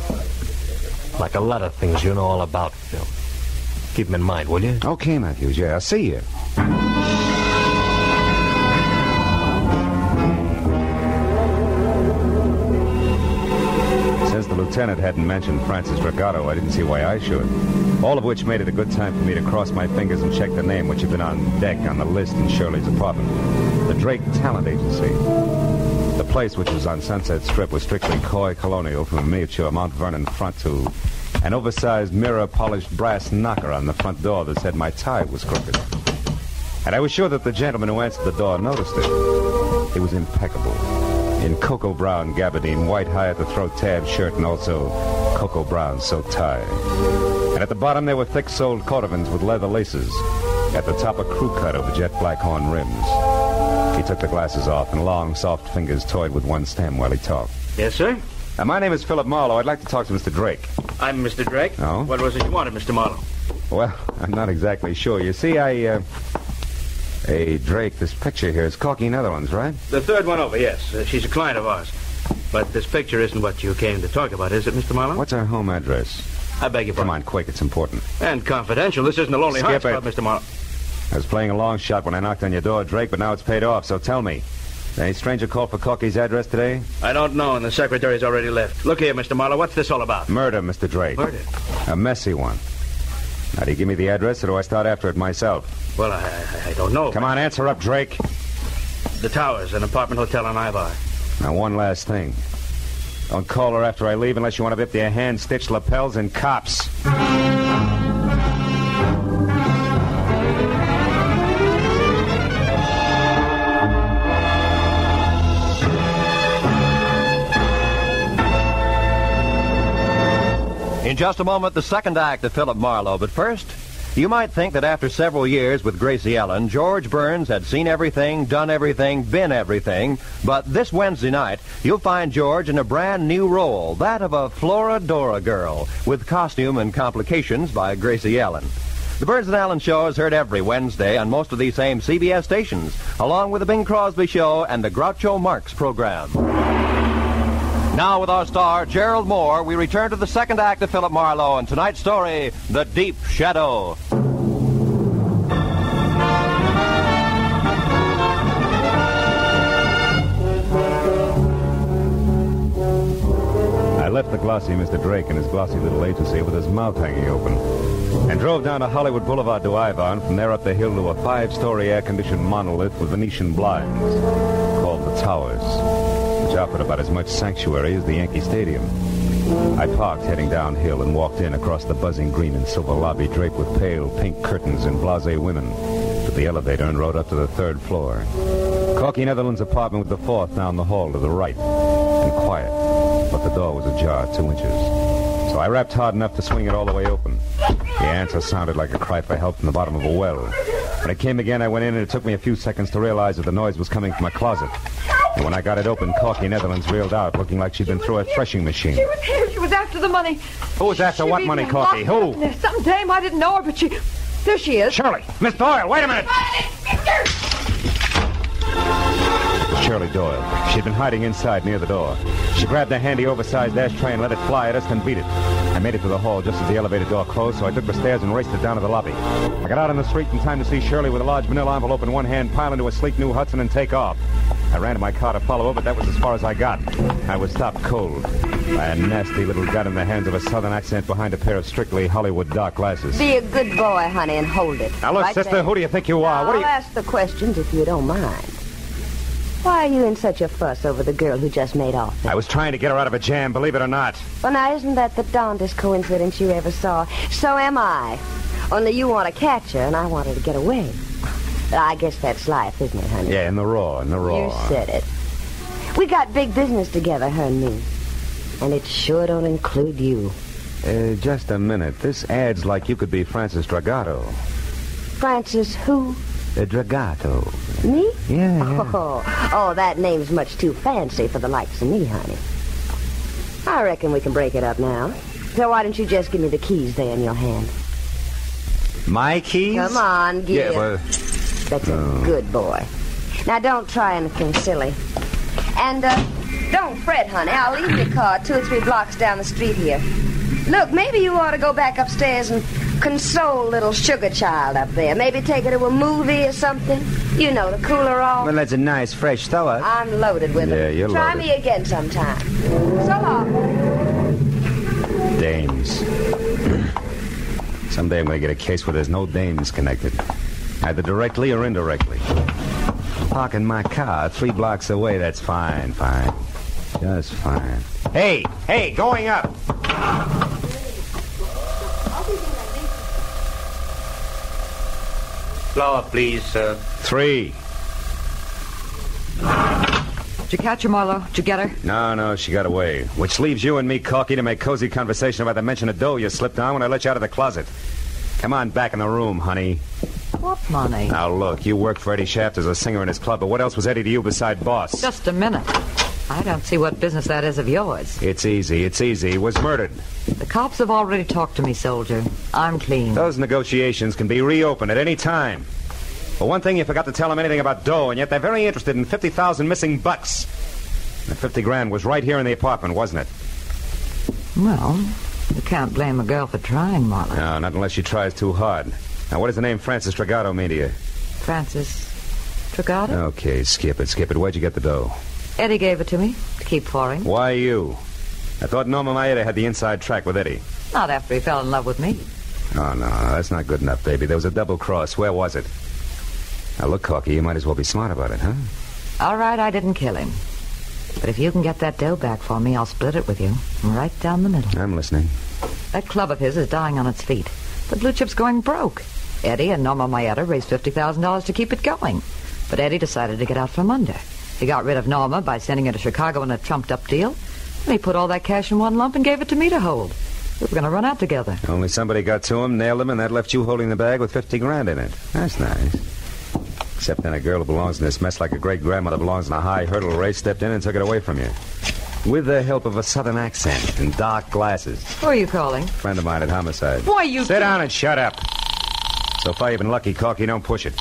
Like a lot of things you know all about, Phil. Keep them in mind, will you? Okay, Matthews. Yeah, I'll see you. Since the lieutenant hadn't mentioned Francis Regato, I didn't see why I should. All of which made it a good time for me to cross my fingers and check the name which had been on deck on the list in Shirley's apartment. The Drake Talent Agency. The place, which was on Sunset Strip, was strictly coy colonial from a miniature Mount Vernon front to an oversized mirror-polished brass knocker on the front door that said my tie was crooked. And I was sure that the gentleman who answered the door noticed it. It was impeccable. In cocoa brown gabardine, white high-at-the-throat tab shirt, and also cocoa brown silk tie. And at the bottom there were thick-soled cordovans with leather laces. At the top, a crew cut over jet black horn rims. He took the glasses off, and long, soft fingers toyed with one stem while he talked. Yes, sir? My name is Philip Marlowe. I'd like to talk to Mr. Drake. I'm Mr. Drake. Oh? What was it you wanted, Mr. Marlowe? Well, I'm not exactly sure. You see, Hey, Drake, this picture here is Corky Netherlands, right? The third one over, yes. She's a client of ours. But this picture isn't what you came to talk about, is it, Mr. Marlowe? What's our home address? I beg your pardon. Come on, quick. It's important. And confidential. This isn't a Lonely Hearts Club, Mr. Marlowe. I was playing a long shot when I knocked on your door, Drake, but now it's paid off, so tell me. Any stranger called for Corky's address today? I don't know, and the secretary's already left. Look here, Mr. Marlowe, what's this all about? Murder, Mr. Drake. Murder? A messy one. Now, do you give me the address, or do I start after it myself? Well, I don't know. Come on, answer up, Drake. The Towers, an apartment hotel on Ivar. Now, one last thing. Don't call her after I leave unless you want to whip your hand-stitched lapels and cops. In just a moment, the second act of Philip Marlowe. But first, you might think that after several years with Gracie Ellen, George Burns had seen everything, done everything, been everything. But this Wednesday night, you'll find George in a brand new role, that of a Florodora girl, with costume and complications by Gracie Ellen. The Burns and Allen Show is heard every Wednesday on most of these same CBS stations, along with the Bing Crosby Show and the Groucho Marx program. Now, with our star, Gerald Moore, we return to the second act of Philip Marlowe and tonight's story, The Deep Shadow. I left the glossy Mr. Drake in his glossy little agency with his mouth hanging open and drove down to Hollywood Boulevard to Ivar, and from there up the hill to a 5-story air-conditioned monolith with Venetian blinds called the Towers, which offered about as much sanctuary as the Yankee Stadium. I parked heading downhill and walked in across the buzzing green and silver lobby draped with pale pink curtains and blasé women to the elevator and rode up to the 3rd floor. Corky Netherlands' apartment with the 4th down the hall to the right, and quiet, but the door was ajar 2 inches. So I rapped hard enough to swing it all the way open. The answer sounded like a cry for help from the bottom of a well. When it came again, I went in, and it took me a few seconds to realize that the noise was coming from a closet. And when I got it open, Corky Netherlands reeled out, looking like she'd been through a threshing machine. She was here. She was after the money. Who was after what money, Corky? Who? There's some dame. I didn't know her, but she... There she is. Shirley! Miss Doyle, wait a minute! Shirley Doyle. She'd been hiding inside near the door. She grabbed a handy oversized ashtray and let it fly at us, then beat it. I made it to the hall just as the elevator door closed, so I took the stairs and raced it down to the lobby. I got out on the street in time to see Shirley with a large manila envelope in one hand pile into a sleek new Hudson and take off. I ran to my car to follow her, but that was as far as I got. I was stopped cold by a nasty little gun in the hands of a southern accent behind a pair of strictly Hollywood dark glasses. Be a good boy, honey, and hold it. Now, look, right sister, there. who do you think you are? I'll ask the questions if you don't mind. Why are you in such a fuss over the girl who just made off? I was trying to get her out of a jam, believe it or not. Well, now, isn't that the darndest coincidence you ever saw? So am I. Only you want to catch her, and I want her to get away. But I guess that's life, isn't it, honey? Yeah, in the raw. You said it. We got big business together, her and me. And it sure don't include you. Just a minute. This adds like you could be Francis Dragato. Francis who? Dragato. Me? Yeah. Oh, that name's much too fancy for the likes of me, honey. I reckon we can break it up now. So why don't you just give me the keys there in your hand? My keys? Come on, give. Yeah, well... That's a good boy. Now, don't try anything silly. And, don't fret, honey. I'll leave your car 2 or 3 blocks down the street here. Look, maybe you ought to go back upstairs and console little sugar child up there. Maybe take her to a movie or something. You know, to cool her off. Well, that's a nice, fresh thought. I'm loaded with them. Yeah, you're Try loaded. me again sometime. So long. Dames. Someday I'm going to get a case where there's no dames connected. Either directly or indirectly. Parking my car 3 blocks away, that's fine. Just fine. Hey, going up! Flour, please, sir. 3. Did you catch her, Marlowe? Did you get her? No, she got away. Which leaves you and me, Corky, to make cozy conversation about the mention of dough you slipped on when I let you out of the closet. Come on back in the room, honey. What money? Now, look, you worked for Eddie Shaft as a singer in his club, but what else was Eddie to you beside boss? Just a minute. I don't see what business that is of yours. It's easy. He was murdered. The cops have already talked to me, soldier. I'm clean. Those negotiations can be reopened at any time. For one thing, you forgot to tell them anything about dough, and yet they're very interested in 50,000 missing bucks. The 50 grand was right here in the apartment, wasn't it? Well, you can't blame a girl for trying, Marlowe. No, not unless she tries too hard. Now, what does the name Francis Dragato mean to you? Francis Dragato? Okay, skip it. Where'd you get the dough? Eddie gave it to me to keep for him. Why you? I thought Norma Maeda had the inside track with Eddie. Not after he fell in love with me. Oh, no, that's not good enough, baby. There was a double cross. Where was it? Now, look, Corky, you might as well be smart about it, huh? All right, I didn't kill him. But if you can get that dough back for me, I'll split it with you. Right down the middle. I'm listening. That club of his is dying on its feet. The Blue Chip's going broke. Eddie and Norma Maeda raised $50,000 to keep it going. But Eddie decided to get out from under. He got rid of Norma by sending her to Chicago in a trumped-up deal. And he put all that cash in one lump and gave it to me to hold. We were going to run out together. Only somebody got to him, nailed him, and that left you holding the bag with 50 grand in it. That's nice. Except then a girl who belongs in this mess like a great-grandmother belongs in a high hurdle race stepped in and took it away from you. With the help of a southern accent and dark glasses. Who are you calling? Friend of mine at Homicide. Why, you... Sit down and shut up. So far you've been lucky, Corky. Don't push it.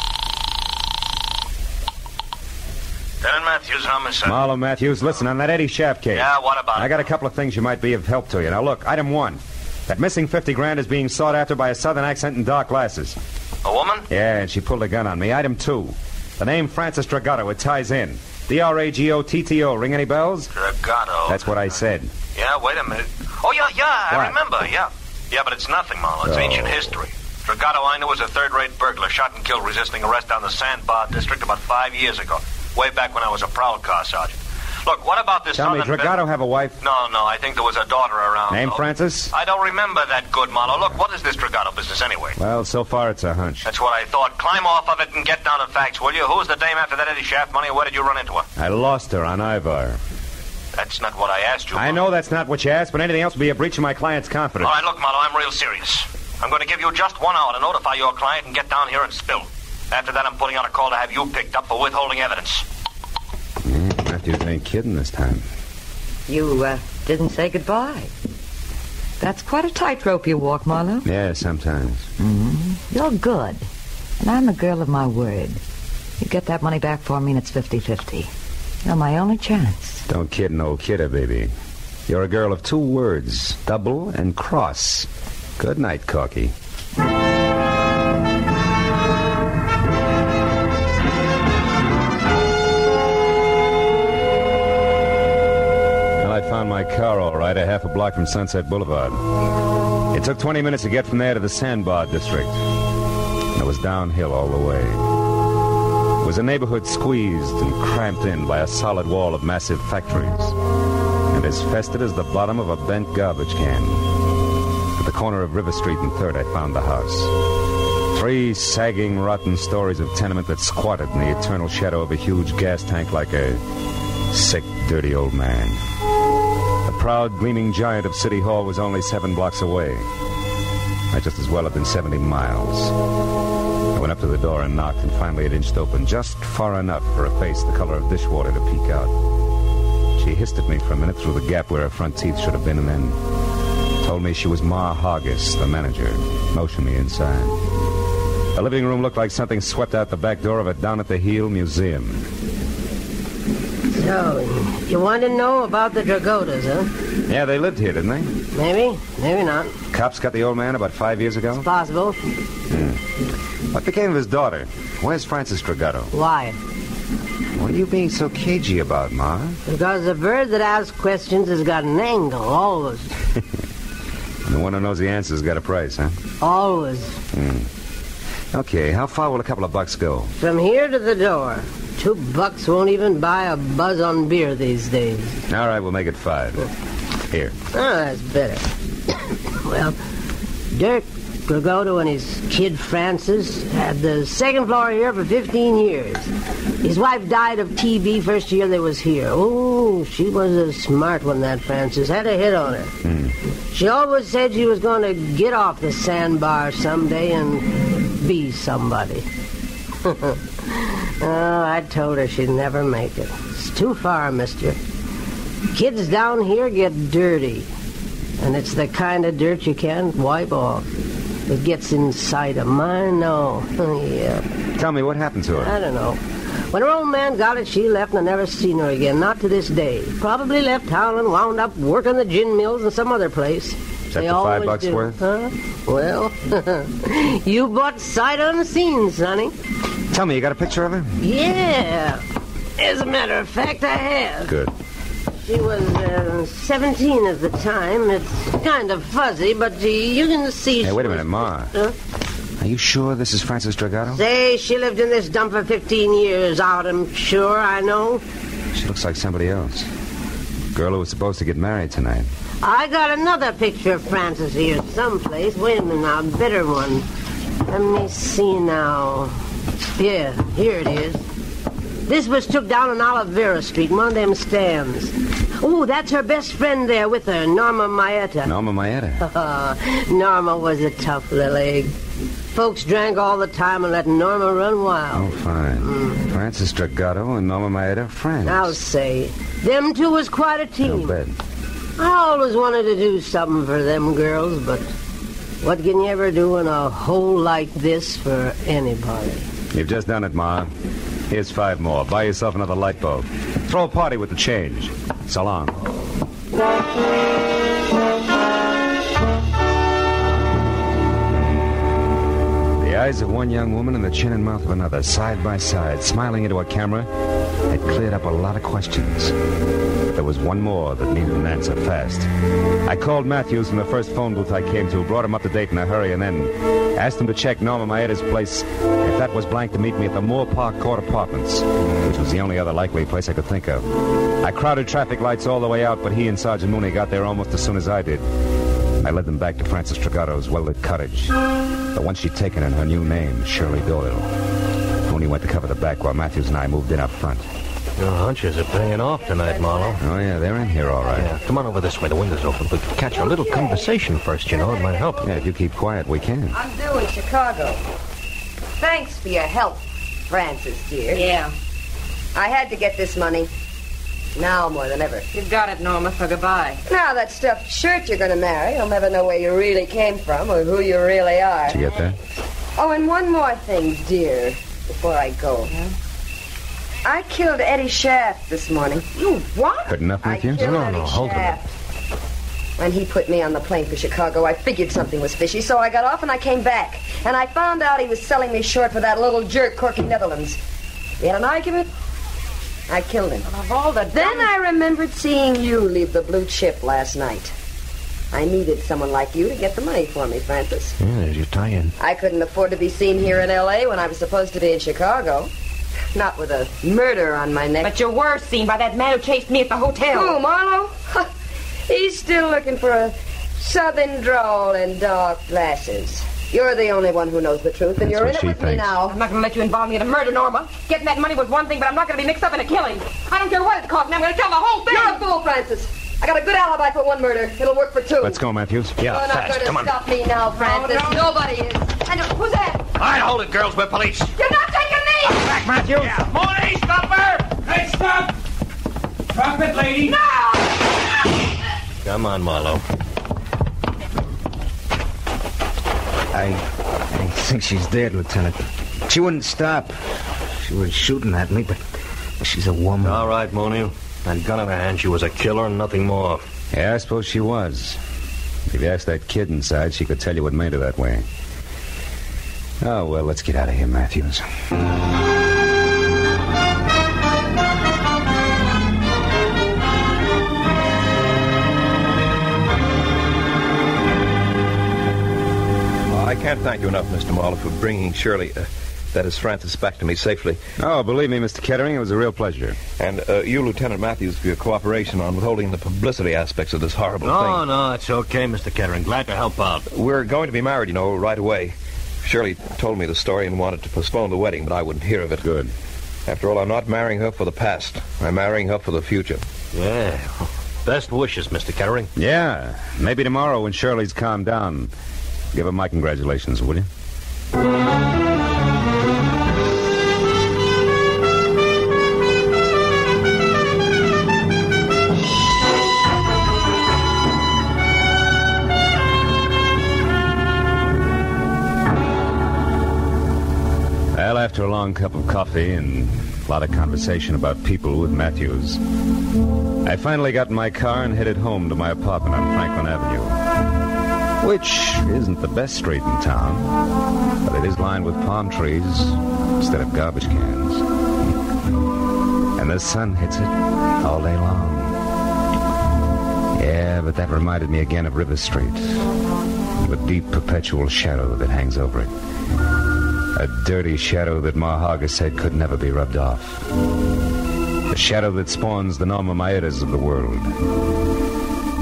Lieutenant Matthews, Homicide. Marlowe Matthews, listen, on that Eddie Shaft case. Yeah, what about it? I got a couple of things you might be of help to you. Now, look, item 1. That missing 50 grand is being sought after by a southern accent and dark glasses. A woman? Yeah, and she pulled a gun on me. Item 2. The name Francis Dragato, it ties in. D-R-A-G-O-T-T-O. Ring any bells? Dragato. That's what I said. Yeah, wait a minute. Oh, yeah, I What? remember, yeah. Yeah, but it's nothing, Marlowe. It's ancient history. Dragato, I knew, was a third-rate burglar, shot and killed resisting arrest down the Sandbar district about 5 years ago. Way back when I was a prowl car sergeant. Look, what about this Tell me, southern... Dragato have a wife? No, I think there was a daughter around. Name though. Francis? I don't remember that good, Marlowe. Look, what is this Dragato business anyway? Well, so far it's a hunch. That's what I thought. Climb off of it and get down to facts, will you? Who's the dame after that Eddie Shaft money, and where did you run into her? I lost her on Ivar. That's not what I asked you. I know that's not what you asked, but anything else would be a breach of my client's confidence. All right, look, Marlowe, I'm real serious. I'm going to give you just 1 hour to notify your client and get down here and spill. After that, I'm putting out a call to have you picked up for withholding evidence. Matthews ain't kidding this time. You, didn't say goodbye. That's quite a tightrope you walk, Marlowe. Yeah, sometimes. Mm-hmm. You're good. And I'm a girl of my word. You get that money back for me and it's 50-50. You're my only chance. Don't kid an old kidder, baby. You're a girl of 2 words, double and cross. Good night, Corky. found my car all right, a half a block from Sunset Boulevard. It took 20 minutes to get from there to the Sandbar district. And it was downhill all the way. It was a neighborhood squeezed and cramped in by a solid wall of massive factories. And as festered as the bottom of a bent garbage can. At the corner of River Street and 3rd, I found the house. 3 sagging, rotten stories of tenement that squatted in the eternal shadow of a huge gas tank like a sick, dirty old man. The proud, gleaming giant of City Hall was only 7 blocks away. Might just as well have been 70 miles. I went up to the door and knocked, and finally it inched open just far enough for a face the color of dishwater to peek out. She hissed at me for a minute through the gap where her front teeth should have been, and then told me she was Ma Hargis, the manager, motioned me inside. The living room looked like something swept out the back door of a down-at-the-heel museum. So, you want to know about the Dragotas, huh? Yeah, they lived here, didn't they? Maybe, maybe not. Cops got the old man about 5 years ago? It's possible. What became of his daughter? Where's Frances Dragato? Why? What are you being so cagey about, Ma? Because the bird that asks questions has got an angle, always. And the one who knows the answer's got a price, huh? Always. Okay, how far will a couple of bucks go? From here to the door. $2 won't even buy a buzz on beer these days. All right, we'll make it 5. Here. Oh, that's better. Well, Dirk Dragoto and his kid Francis had the second floor here for 15 years. His wife died of TB first year they was here. Oh, she was a smart one, that Francis. Had a hit on her. She always said she was going to get off the sandbar someday and be somebody. Oh, I told her she'd never make it. It's too far, mister. Kids down here get dirty. And it's the kind of dirt you can't wipe off. It gets inside them. I know. Yeah. Tell me, what happened to her? I don't know. When her old man got it, she left and I never seen her again. Not to this day. Probably left town and wound up working the gin mills in some other place. Is that the $5 worth? Huh? Well, you bought sight unseen, sonny. Tell me, you got a picture of her? Yeah. As a matter of fact, I have. Good. She was 17 at the time. It's kind of fuzzy, but you can see... Hey, wait a minute, Ma. Are you sure this is Frances Dragato? Say, she lived in this dump for 15 years out, I'm sure, I know. She looks like somebody else. Girl who was supposed to get married tonight. I got another picture of Frances here someplace. Wait a minute now, a better one. Let me see now. Yeah, here it is. This was took down on Olivera Street, one of them stands. Oh, that's her best friend there with her, Norma Maeta. Norma Maeta? Norma was a tough little egg. Folks drank all the time and let Norma run wild. Oh, fine. Frances Dragato and Norma Maeta, friends. I'll say. Them two was quite a team. No bet. I always wanted to do something for them girls, but what can you ever do in a hole like this for anybody? You've just done it, Ma. Here's 5 more. Buy yourself another light bulb. Throw a party with the change. So long. The eyes of one young woman and the chin and mouth of another, side by side, smiling into a camera, had cleared up a lot of questions. But there was one more that needed an answer fast. I called Matthews from the first phone booth I came to, brought him up to date in a hurry, and then asked him to check Norma Maeta's place, if that was blank, to meet me at the Moore Park Court Apartments, which was the only other likely place I could think of. I crowded traffic lights all the way out, but he and Sergeant Mooney got there almost as soon as I did. I led them back to Frances Dragato's well-lit cottage, the one she'd taken in her new name, Shirley Doyle. Mooney went to cover the back while Matthews and I moved in up front. Your hunches are paying off tonight, Marlowe. Oh, yeah, they're in here all right. Yeah, come on over this way. The window's open. We can catch a little conversation first, you know. It might help. Yeah, if you keep quiet, we can. I'm due in Chicago. Thanks for your help, Frances, dear. Yeah. I had to get this money. Now more than ever. You've got it, Norma, for goodbye. Now that stuffed shirt you're going to marry, you'll never know where you really came from or who you really are. Did you get that? Oh, and one more thing, dear, before I go. Yeah? I killed Eddie Shaft this morning. You what? Good enough with you? No, hold it. When he put me on the plane for Chicago, I figured something was fishy, so I got off and I came back. And I found out he was selling me short for that little jerk, Corky Netherlands. We had an argument. I killed him. Of all the Then I remembered seeing you leave the blue chip last night. I needed someone like you to get the money for me, Francis. Yeah, there's your tie-in. I couldn't afford to be seen here in L.A. when I was supposed to be in Chicago. Not with a murder on my neck. But you were seen by that man who chased me at the hotel. Who, Marlowe? He's still looking for a southern drawl and dark glasses. You're the only one who knows the truth, and you're in it with me now. I'm not going to let you involve me in a murder, Norma. Getting that money was one thing, but I'm not going to be mixed up in a killing. I don't care what it costs me. I'm going to tell the whole thing. You're a fool, Francis. I got a good alibi for one murder. It'll work for two. Let's go, Matthews. You're not going to stop me now, Francis. No. Nobody is. And who's that? All right, hold it, girls. We're police. You're not taking me! Back, Matthews. Yeah. Morning, stop her! Hey, stop! Drop it, lady. No! Come on, Marlowe. I think she's dead, Lieutenant. She wouldn't stop. She was shooting at me, but she's a woman. All right, Mooney. That gun in her hand, she was a killer and nothing more. Yeah, I suppose she was. If you asked that kid inside, she could tell you what made her that way. Oh, well, let's get out of here, Matthews. I can't thank you enough, Mr. Marlowe, for bringing Shirley, that is Francis, back to me safely. Oh, believe me, Mr. Kettering, it was a real pleasure. And you, Lieutenant Matthews, for your cooperation on withholding the publicity aspects of this horrible thing. No, it's okay, Mr. Kettering. Glad to help out. We're going to be married, you know, right away. Shirley told me the story and wanted to postpone the wedding, but I wouldn't hear of it. Good. After all, I'm not marrying her for the past. I'm marrying her for the future. Yeah. Best wishes, Mr. Kettering. Yeah. Maybe tomorrow when Shirley's calmed down. Give her my congratulations, will you? Well, after a long cup of coffee and a lot of conversation about people with Matthews, I finally got in my car and headed home to my apartment on Franklin Avenue, which isn't the best street in town, but it is lined with palm trees instead of garbage cans. And the sun hits it all day long. Yeah, but that reminded me again of River Street, the deep perpetual shadow that hangs over it. A dirty shadow that Marhaga said could never be rubbed off. The shadow that spawns the Norma Maedas of the world.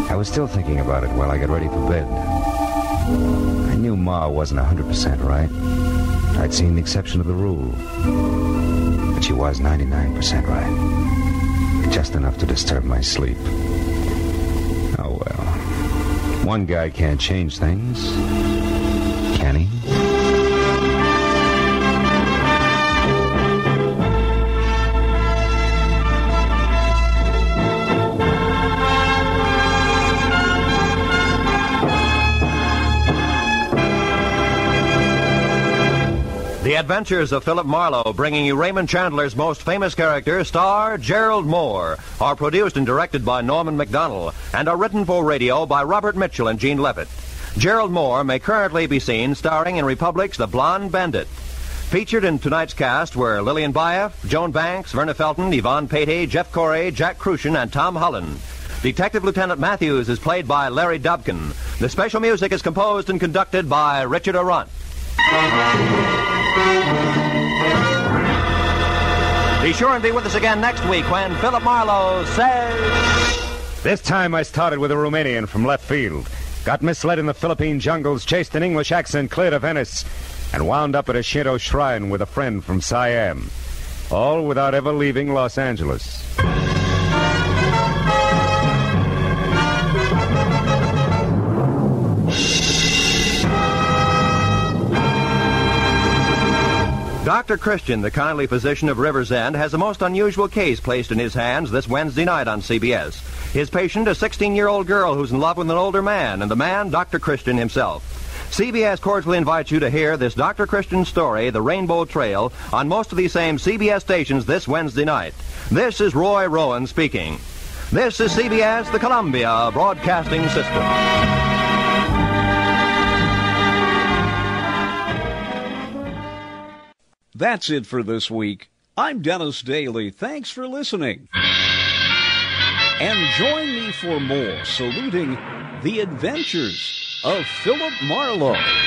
I was still thinking about it while I got ready for bed. I knew Ma wasn't 100% right. I'd seen the exception of the rule. But she was 99% right. Just enough to disturb my sleep. Oh, well. One guy can't change things. Can he? The Adventures of Philip Marlowe, bringing you Raymond Chandler's most famous character, star Gerald Moore, are produced and directed by Norman MacDonald and are written for radio by Robert Mitchell and Gene Levitt. Gerald Moore may currently be seen starring in Republic's The Blonde Bandit. Featured in tonight's cast were Lillian Baeff, Joan Banks, Verna Felton, Yvonne Patey, Jeff Corey, Jack Crucian, and Tom Holland. Detective Lieutenant Matthews is played by Larry Dobkin. The special music is composed and conducted by Richard Arant. Be sure and be with us again next week when Philip Marlowe says... This time I started with a Romanian from left field. Got misled in the Philippine jungles, chased an English accent clear to Venice, and wound up at a Shinto shrine with a friend from Siam. All without ever leaving Los Angeles. Dr. Christian, the kindly physician of River's End, has a most unusual case placed in his hands this Wednesday night on CBS. His patient, a 16-year-old girl who's in love with an older man, and the man, Dr. Christian himself. CBS cordially invites you to hear this Dr. Christian story, The Rainbow Trail, on most of these same CBS stations this Wednesday night. This is Roy Rowan speaking. This is CBS, the Columbia Broadcasting System. That's it for this week. I'm Dennis Daly. Thanks for listening. And join me for more saluting the adventures of Philip Marlowe.